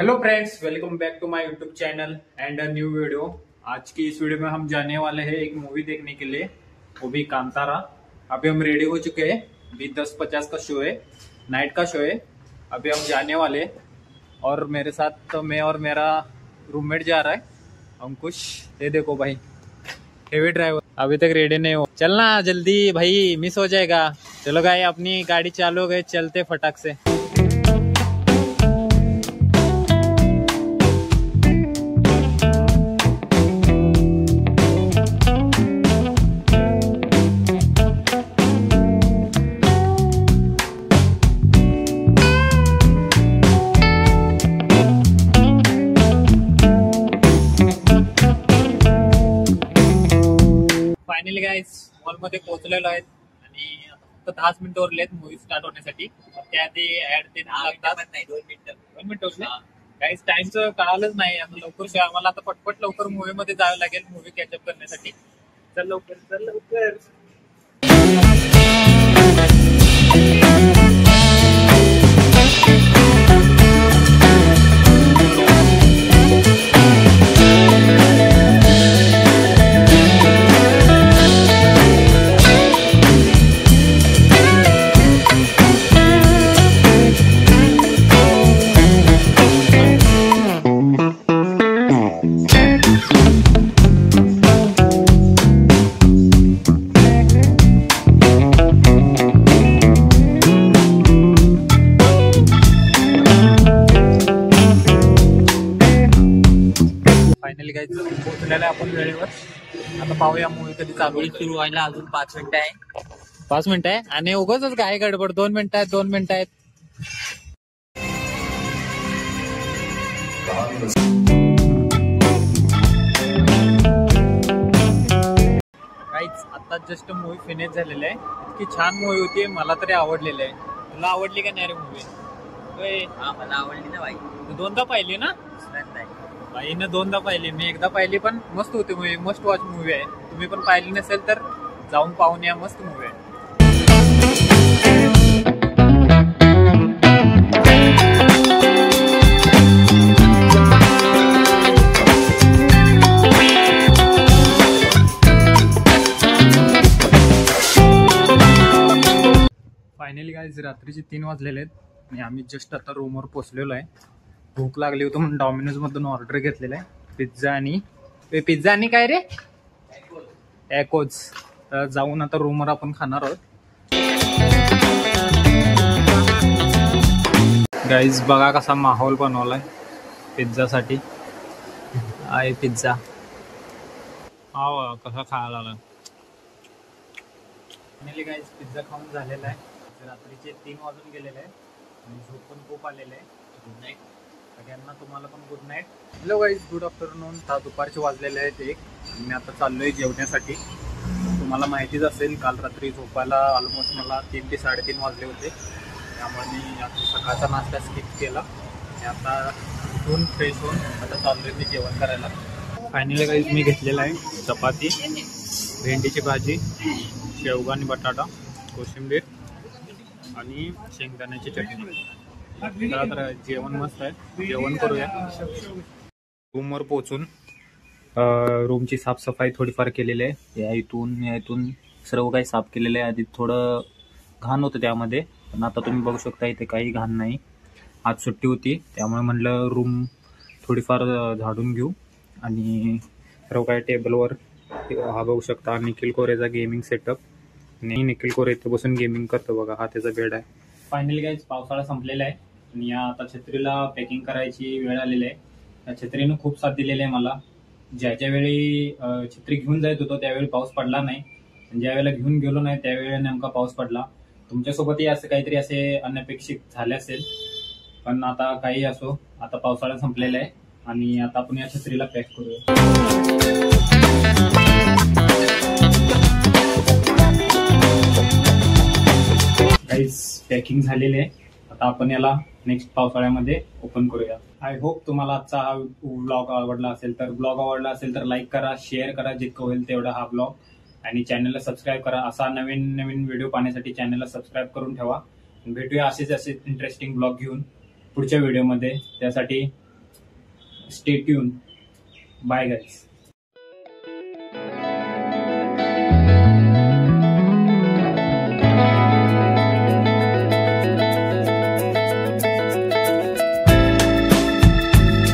Hello friends, welcome back to my YouTube channel and a new video. आज की इस video में हम जाने वाले हैं एक मूवी देखने के लिए, वो भी कांतारा। अभी हम रेडी हो चुके हैं, अभी 10:50 का शो है, नाइट का शो है। अभी हम जाने वाले हैं और मेरे साथ तो मैं और मेरा रूममेट जा रहा है अंकुश। ये देखो भाई, हेवी ड्राइवर अभी तक रेडी नहीं हो। चलना जल्दी भाई, मिस हो जाएगा। चलो भाई, अपनी गाड़ी चालू हो गई, चलते फटाक से। फायनली गाईज मॉलमध्ये पोहोचलेलो आहेत आणि फक्त 10 मिनिटं उरलेत मूवी स्टार्ट होण्यासाठी। त्याआधी ऍड ते लागतात नाही, 2 मिनिटं उरले गाईज। टाइमचं कळालंच नाही, आता लवकर आम्हाला आता पटपट लवकर मूवी मध्ये जावं लागेल मूवी कॅचअप करण्यासाठी। चल लवकर चल लवकर। फायनली गाईज पोहोचलेलं आहे आपण वेळेवर। आता पाहूया मूवी कधी चालू सुरू व्हायला अजून 5 मिनिटं आहे। 5 मिनिटं आहे आणि उगाच काय गडबड। 2 मिनिटं आहेत, 2 मिनिटं आहेत। गाईज आता जस्ट मूवी फिनिश झालेली आहे। इतकी छान मूवी होती, मला तरी आवडलेली आहे। तुला आवडली का नाही रे मूवी? हा मला आवडली ना भाई। तू 2दा पाहिली ना? बाईनं 2दा पाहिली, मी एकदा पाहिली, पण मस्त होती मूवी, मस्ट वॉच मूवी आहे। तुम्ही पण पाहिली नसेल तर जाऊन पाहून या, मस्त मूवी आहे। फायनली गाईज रात्रीचे 3 वाजलेले आहेत आणि आम्ही जस्ट आता रूमवर पोहोचलेलो आहे। भूक लागली होती म्हणून डॉमिनोज मधून ऑर्डर घेतलेला आहे, पिझ्झा आणि काय रे, टॅकोज। तर जाऊन आता रूमवर आपण खाणार आहोत। गाईज बघा कसा माहोल बनवलाय पिझ्झासाठी। आहे पिझ्झा, हा कसा खायला लागला। फायनली गाईज पिझ्झा खाऊन झालेला आहे। रात्रीचे 3 वाजून गेलेले आहे आणि झोप पण खूप आलेले आहे। गुड नाईट सगळ्यांना, तुम्हाला पण good night. Hello guys, good afternoon. दुपारचे वाजलेले आहेत 1 आणि मी आता चाललोय जेवण्यासाठी। तुम्हाला माहितीच असेल, काल रात्री झोपायला ऑलमोस्ट मला 3 ते 3:30 वाजले होते, त्यामुळे मी आता सकाळचा नाश्ता स्किप केला आणि आता उठून फ्रेश होऊन आता चाललोय मी जेवण करायला। फायनली गाईज मी घेतलेला आहे चपाती, भेंडीची भाजी, शेवगा आणि बटाटा, कोशिंबीर आणि शेंगदाण्याची चटणी। तर जेवण मस्त आहे, जेवण करूया। रूमवर पोहोचून रूमची साफसफाई थोडीफार केलेली आहे। या इथून सर्व काही साफ केलेलं आहे। आधी थोडं घाण होतं त्यामध्ये, पण आता तुम्ही बघू शकता इथे काही घाण नाही। आज सुट्टी होती त्यामुळे म्हटलं रूम थोडीफार झाडून घेऊ। आणि सर्व काही टेबलवर हा बघू शकता निखिल कोरेचा गेमिंग सेटअप। निखिल कोरे इथे बसून गेमिंग करतो बघा, हा त्याचा बेड आहे। फायनली गाईज पावसाळा संपलेला आहे आणि आता छत्रीला पॅकिंग करायची वेळ आलेली आहे। त्या छत्रीनं खूप साथ दिलेली आहे मला। ज्या वेळी छत्री घेऊन जात होतो त्यावेळी पाऊस पडला नाही, आणि ज्या वेळेला घेऊन गेलो नाही त्यावेळी नेमका पाऊस पडला। तुमच्यासोबतही असं काहीतरी असे अनपेक्षित झाले असेल, पण आता काही असो, आता पावसाळा संपलेला आहे आणि आता आपण या छत्रीला पॅक करूया। गाईज पॅकिंग झालेली आहे, आता आपण याला नेक्स्ट पावसाळ्यामध्ये ओपन करूया। आय होप तुम्हाला आजचा हा ब्लॉग आवडला असेल तर लाईक करा, शेअर करा जितकं होईल तेवढा हा ब्लॉग, आणि चॅनलला सबस्क्राईब करा। असा नवीन नवीन व्हिडिओ पाहण्यासाठी चॅनलला सबस्क्राईब करून ठेवा। भेटूया असेच इंटरेस्टिंग ब्लॉग घेऊन पुढच्या व्हिडिओमध्ये। त्यासाठी स्टे ट्यून. Bye guys.